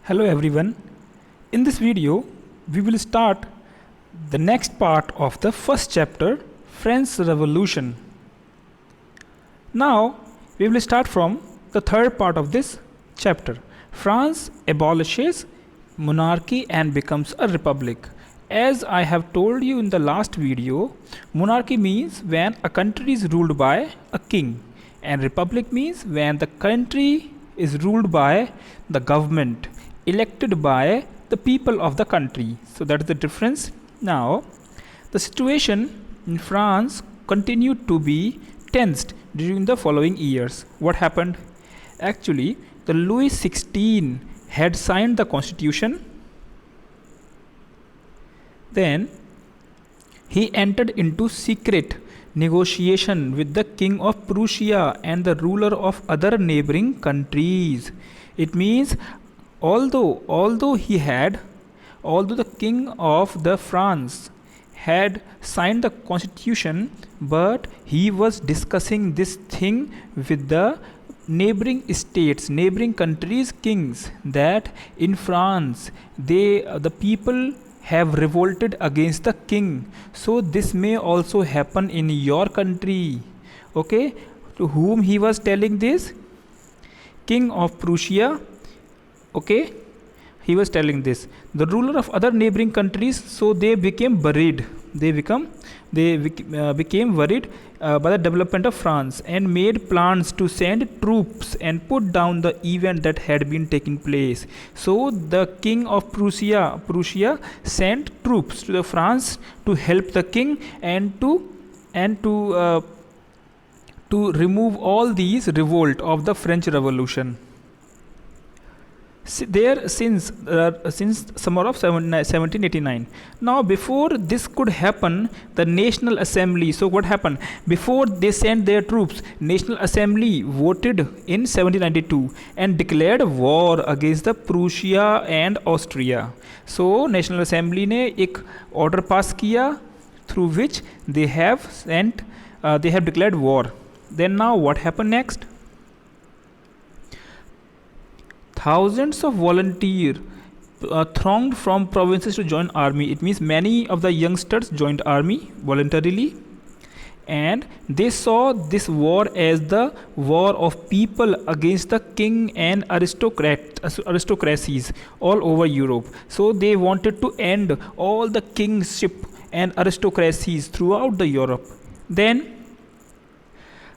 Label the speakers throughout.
Speaker 1: Hello everyone. In this video, we will start the next part of the first chapter, French Revolution. Now, we will start from the third part of this chapter. France abolishes monarchy and becomes a republic. As I have told you in the last video, monarchy means when a country is ruled by a king, and republic means when the country is ruled by the government elected by the people of the country. So that is the difference. Now, the situation in France continued to be tensed during the following years. What happened? Actually, the Louis XVI had signed the constitution. Then he entered into secret negotiation with the king of Prussia and the ruler of other neighboring countries. It means although the king of the France had signed the constitution, but he was discussing this thing with the neighboring states, neighboring countries' kings, that in France the people have revolted against the king, so this may also happen in your country. Okay, to whom he was telling this? King of Prussia. Okay, he was telling this, the ruler of other neighboring countries. So they became worried. They became worried by the development of France and made plans to send troops and put down the event that had been taking place. So the king of Prussia sent troops to the France to help the king and to remove all these revolt of the French Revolution. There since summer of 1789. Now before this could happen, the National Assembly, so what happened? Before they sent their troops, National Assembly voted in 1792 and declared war against the Prussia and Austria. So National Assembly ने एक order pass किया through which they have declared war. Then now what happened next? Thousands of volunteers thronged from provinces to join army. It means many of the youngsters joined army voluntarily, and they saw this war as the war of people against the king and aristocracies all over Europe. So they wanted to end all the kingship and aristocracies throughout the Europe. Then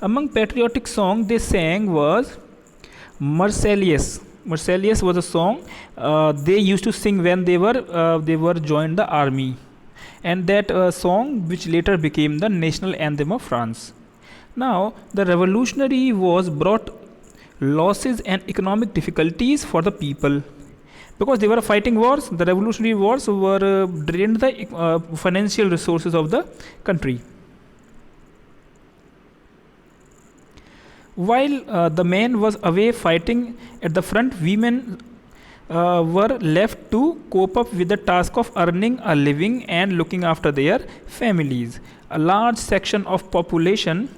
Speaker 1: among patriotic songs they sang was Marseillaise. Marseillaise was a song they used to sing when they were joined the army, and that song which later became the national anthem of France. Now the revolutionary was brought losses and economic difficulties for the people because they were fighting wars. The revolutionary wars were drained the financial resources of the country. While the men was away fighting at the front, women were left to cope up with the task of earning a living and looking after their families. A large section of population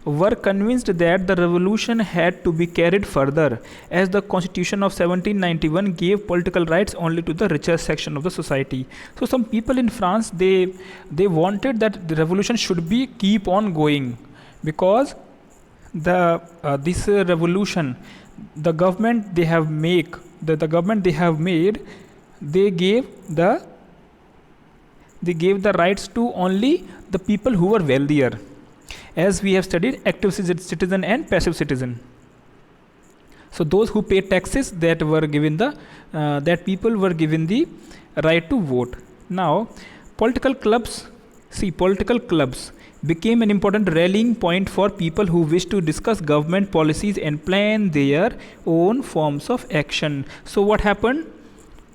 Speaker 1: were convinced that the revolution had to be carried further, as the Constitution of 1791 gave political rights only to the richer section of the society. So some people in France they wanted that the revolution should be keep on going, because this revolution, the government they have made, they gave the rights to only the people who were wealthier, as we have studied active citizen and passive citizen. So those who paid taxes, that people were given the right to vote. Now political clubs became an important rallying point for people who wish to discuss government policies and plan their own forms of action. So what happened?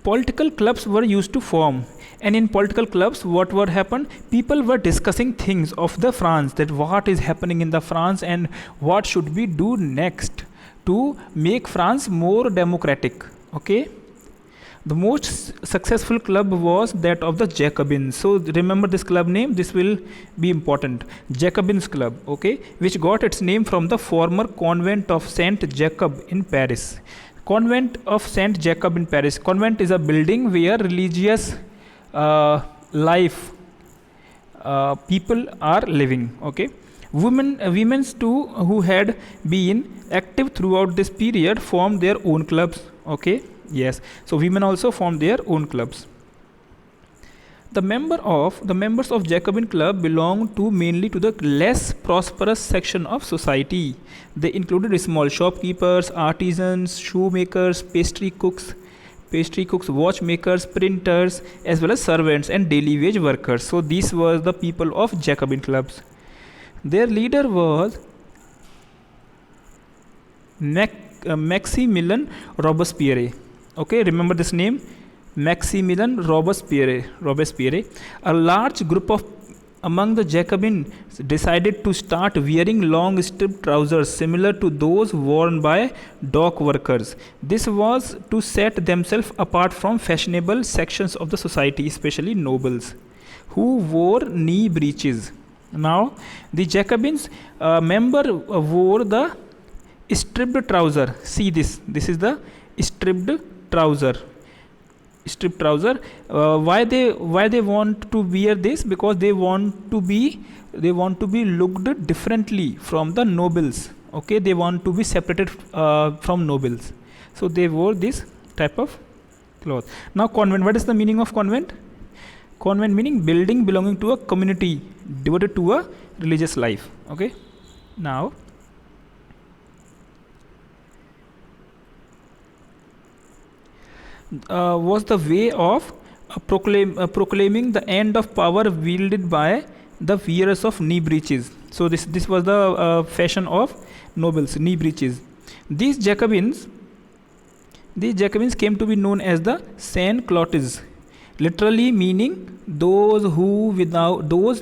Speaker 1: Political clubs were used to form, and in political clubs what would happen? People were discussing things of the France, that what is happening in the France and what should we do next to make France more democratic. Okay, the most successful club was that of the Jacobins. So remember this club name, this will be important. Jacobins Club, okay, which got its name from the former convent of Saint Jacob in Paris. Convent of Saint Jacob in Paris. Convent is a building where religious life people are living. Okay, women's too who had been active throughout this period formed their own clubs. Okay, yes, so women also formed their own clubs. The members of Jacobin club belonged to mainly to the less prosperous section of society. They included small shopkeepers, artisans, shoemakers, pastry cooks, watchmakers, printers, as well as servants and daily wage workers. So these were the people of Jacobin clubs. Their leader was Maximilien Robespierre. Okay, remember this name, Maximilien Robespierre. A large group of among the Jacobins decided to start wearing long striped trousers similar to those worn by dock workers. This was to set themselves apart from fashionable sections of the society, especially nobles, who wore knee breeches. Now, the Jacobins member wore the striped trouser. See this. This is the striped trouser. Why they want to wear this? Because they want to be looked differently from the nobles. Okay, they want to be separated from nobles, so they wore this type of cloth. Now, convent. What is the meaning of convent? Convent meaning building belonging to a community devoted to a religious life. Okay, now was the way of proclaiming the end of power wielded by the wearers of knee breeches. So this was the fashion of nobles, knee breeches. These Jacobins came to be known as the Saint Clotes, literally meaning those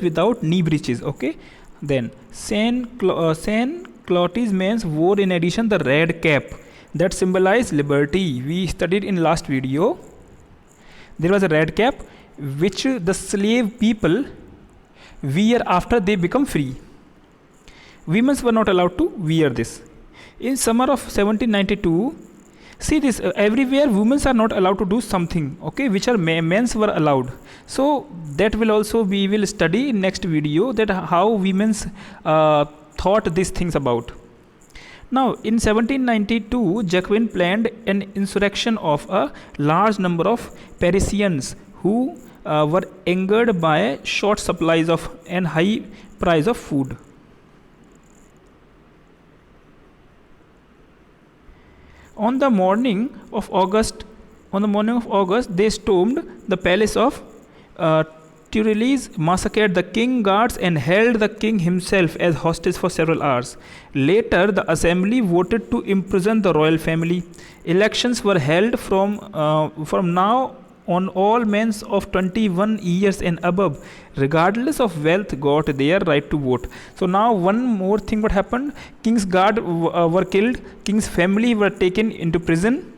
Speaker 1: without knee breeches. Okay, then Saint Clotes means wore in addition the red cap that symbolized liberty. We studied in last video. There was a red cap which the slave people wear after they become free. Women were not allowed to wear this. In summer of 1792, see this, everywhere women are not allowed to do something, okay, which are men's were allowed. So that will also we will study in next video, that how women's thought these things about. Now, in 1792, Jacobin planned an insurrection of a large number of Parisians who were angered by short supplies of and high price of food. On the morning of August, they stormed the palace of Tuileries, massacred the king guards and held the king himself as hostage for several hours. Later, the assembly voted to imprison the royal family. Elections were held from now on. All men of 21 years and above, regardless of wealth, got their right to vote. So now one more thing what happened, king's guard were killed, king's family were taken into prison,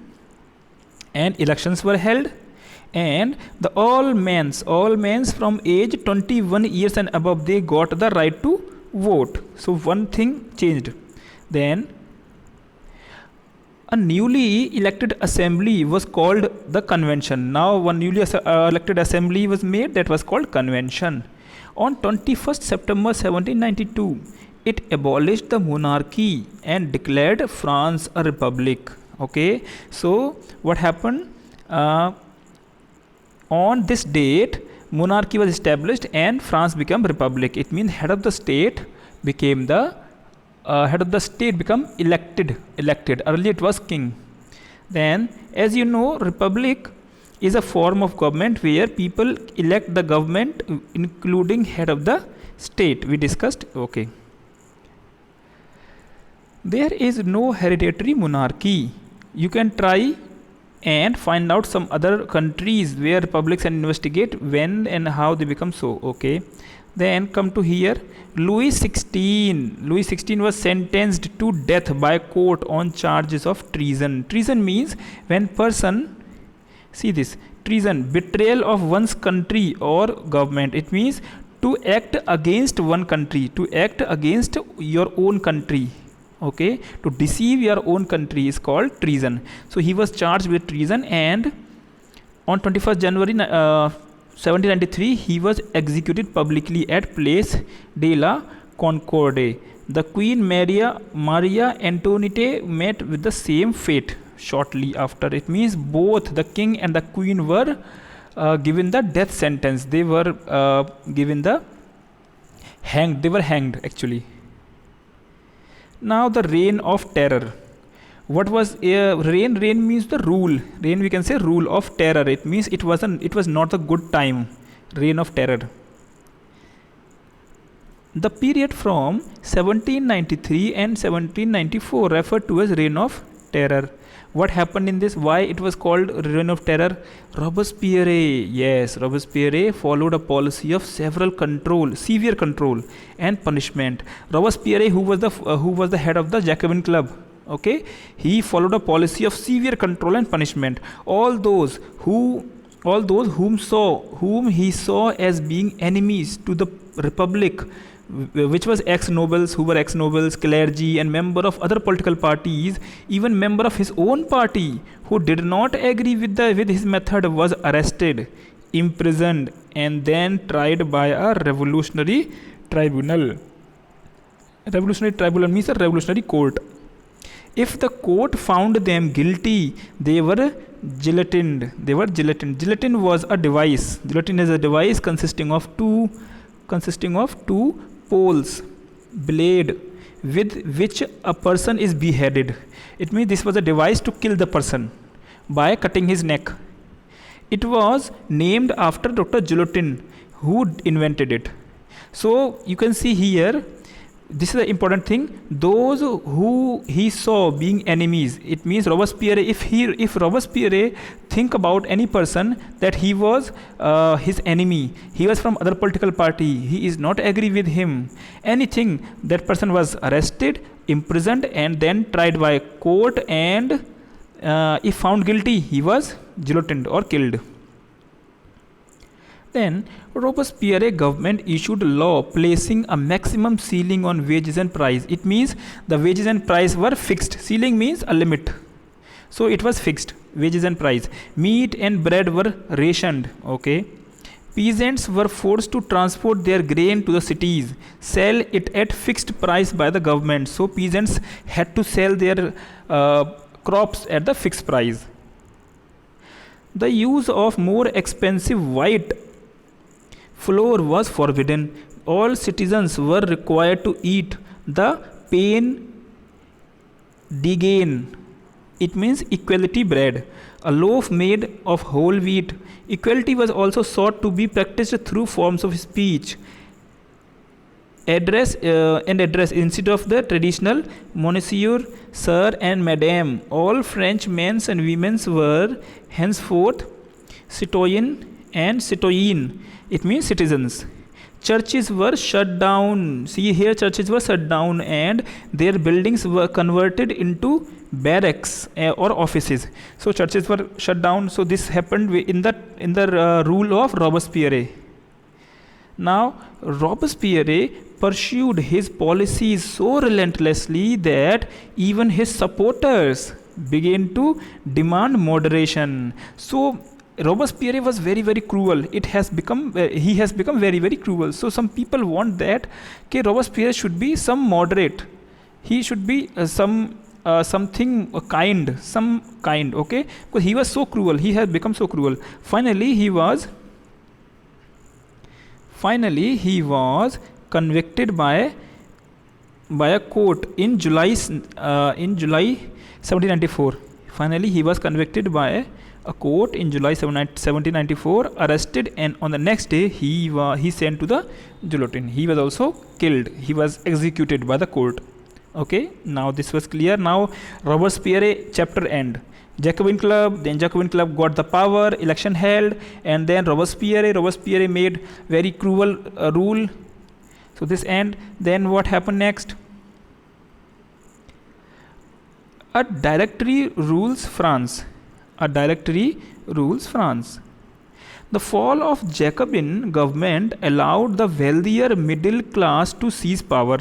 Speaker 1: and elections were held. And the all men from age 21 years and above, they got the right to vote. So one thing changed. Then a newly elected assembly was called the convention. Now one newly elected assembly was made, that was called convention. On 21st September 1792, it abolished the monarchy and declared France a republic. Okay, so what happened? On this date, monarchy was established and France became republic. It means head of the state became elected. Earlier it was king. Then, as you know, republic is a form of government where people elect the government, including head of the state. We discussed. Okay. There is no hereditary monarchy. You can try and find out some other countries where republics and investigate when and how they become so. Okay, then come to here. Louis XVI was sentenced to death by court on charges of treason. Treason means when person, see this, treason, betrayal of one's country or government. It means to act against one country, to act against your own country. Okay, to deceive your own country is called treason. So he was charged with treason, and on 21st January 1793 he was executed publicly at Place de la Concorde. The Queen Maria Antoinette met with the same fate shortly after. It means both the king and the queen were given the death sentence. They were given the hanged. They were hanged actually. Now the reign of terror. What was reign? Reign means the rule. Reign, we can say rule of terror. It means it was not a good time. Reign of terror. The period from 1793 and 1794 referred to as reign of terror. What happened in this? Why it was called reign of terror? Robespierre. Yes, Robespierre followed a policy of severe control and punishment. Robespierre, who was the head of the Jacobin Club. Okay, he followed a policy of severe control and punishment. All those whom he saw as being enemies to the republic, which was ex-nobles, clergy, and member of other political parties, even member of his own party who did not agree with his method, was arrested, imprisoned, and then tried by a revolutionary tribunal. Revolutionary tribunal means a revolutionary court. If the court found them guilty, they were guillotined. Guillotine was a device. Guillotine is a device consisting of two poles, blade, with which a person is beheaded. It means this was a device to kill the person by cutting his neck. It was named after Dr. Guillotin, who invented it. So you can see here, this is the important thing. Those who he saw being enemies, it means Robespierre. If Robespierre think about any person that he was his enemy, he was from other political party, he is not agree with him, anything, that person was arrested, imprisoned, and then tried by court, and if found guilty, he was guillotined or killed. Then Robespierre government issued a law placing a maximum ceiling on wages and price. It means the wages and price were fixed. Ceiling means a limit. So it was fixed, wages and price. Meat and bread were rationed. Okay. Peasants were forced to transport their grain to the cities, sell it at fixed price by the government. So peasants had to sell their crops at the fixed price. The use of more expensive white flour was forbidden. All citizens were required to eat the pain de gain. It means equality bread, a loaf made of whole wheat. Equality was also sought to be practiced through forms of speech, address instead of the traditional monsieur, sir, and madame. All French men and women were henceforth citoyen and citoyenne. It means citizens. Churches were shut down. See here, churches were shut down and their buildings were converted into barracks or offices. So churches were shut down. So this happened in the rule of Robespierre. Now Robespierre pursued his policies so relentlessly that even his supporters began to demand moderation. So Robespierre was very, very cruel. He has become very, very cruel. So some people want that Robespierre should be some moderate. He should be something kind, some kind. Okay, because he was so cruel. He has become so cruel. Finally, he was convicted by a court in July 1794. Finally, he was convicted by a court in July 1794, arrested, and on the next day he sent to the guillotine. He was also killed. He was executed by the court. Okay, now this was clear. Now Robespierre chapter end. Jacobin Club got the power, election held, and then Robespierre made very cruel rule. So this end. Then what happened next? A directory rules France. The fall of Jacobin government allowed the wealthier middle class to seize power.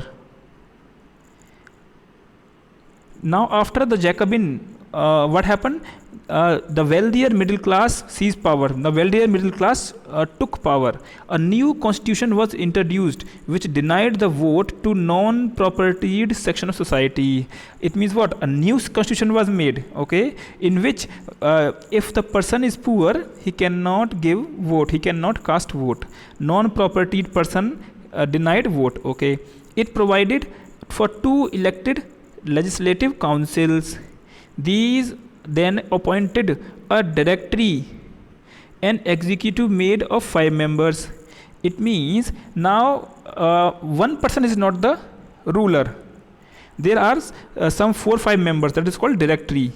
Speaker 1: Now after the Jacobin, what happened? The wealthier middle class seized power. The wealthier middle class took power. A new constitution was introduced which denied the vote to non-propertied section of society. It means what? A new constitution was made, okay, in which if the person is poor, he cannot give vote, he cannot cast vote. Non-propertied person denied vote, okay. It provided for 2 elected legislative councils. These then appointed a directory and executive made of 5 members. It means now one person is not the ruler. There are some 4-5 members, that is called directory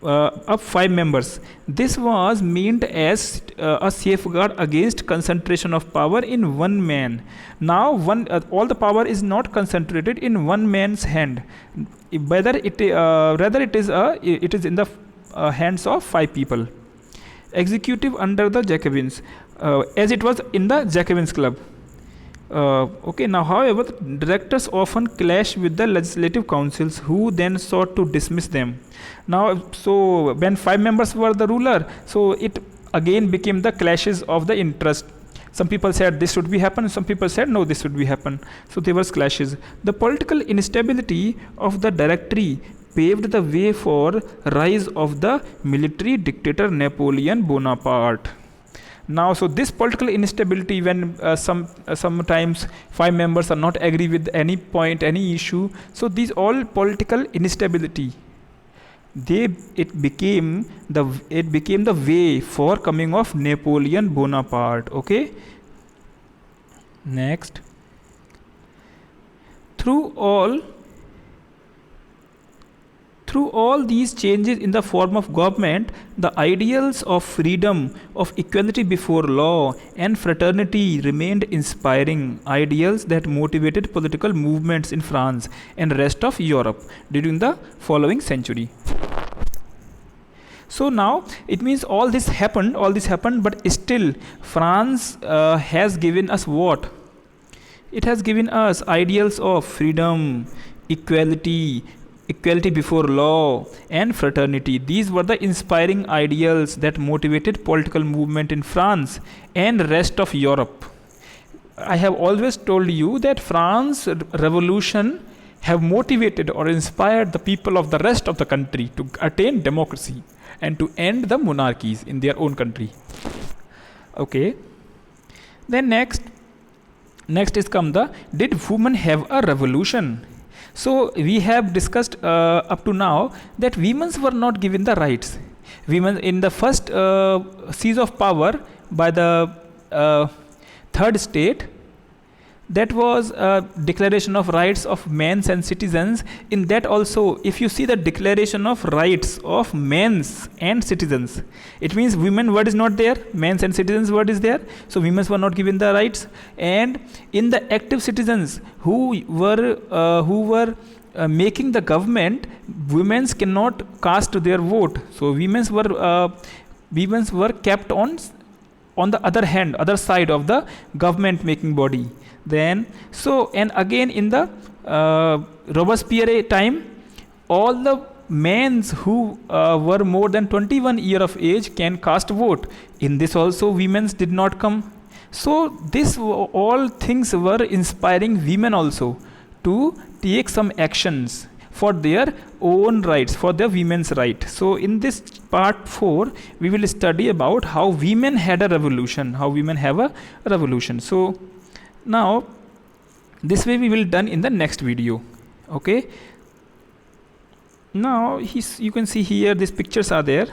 Speaker 1: of 5 members. This was meant as a safeguard against concentration of power in one man. Now all the power is not concentrated in one man's hand, whether rather it is in the hands of 5 people. Executive under the Jacobins, as it was in the Jacobins club. Okay, now however, the directors often clash with the legislative councils, who then sought to dismiss them. Now, so when 5 members were the ruler, so it again became the clashes of the interest. Some people said this should be happen, some people said no, this should be happen. So there was clashes. The political instability of the directory paved the way for rise of the military dictator Napoleon Bonaparte. Now, so this political instability, when sometimes 5 members are not agree with any point, any issue, so these all political instability, it became the way for coming of Napoleon Bonaparte. Okay. Next, through all these changes in the form of government, the ideals of freedom, of equality before law, and fraternity remained inspiring ideals that motivated political movements in France and rest of Europe during the following century. So now it means all this happened, but still France has given us what? It has given us ideals of freedom, equality before law, and fraternity. These were the inspiring ideals that motivated political movement in France and rest of Europe. I have always told you that France revolution have motivated or inspired the people of the rest of the country to attain democracy and to end the monarchies in their own country. Okay. Then next is come the, did women have a revolution? So we have discussed up to now that women were not given the rights. Women in the first seize of power by the third state, that was a declaration of rights of men and citizens. In that also, if you see the declaration of rights of men and citizens, it means women word is not there, men and citizens word is there. So women were not given the rights. And in the active citizens who were making the government, women cannot cast their vote. So women were kept on the other side of the government making body. Then so, and again in the Robespierre time, all the men who were more than 21 years of age can cast vote. In this also women did not come. So this all things were inspiring women also to take some actions for their own rights, for their women's right. So in this part 4 we will study about how women had a revolution, how women have a revolution. So now this way we will done in the next video. Okay, now you can see here these pictures are there.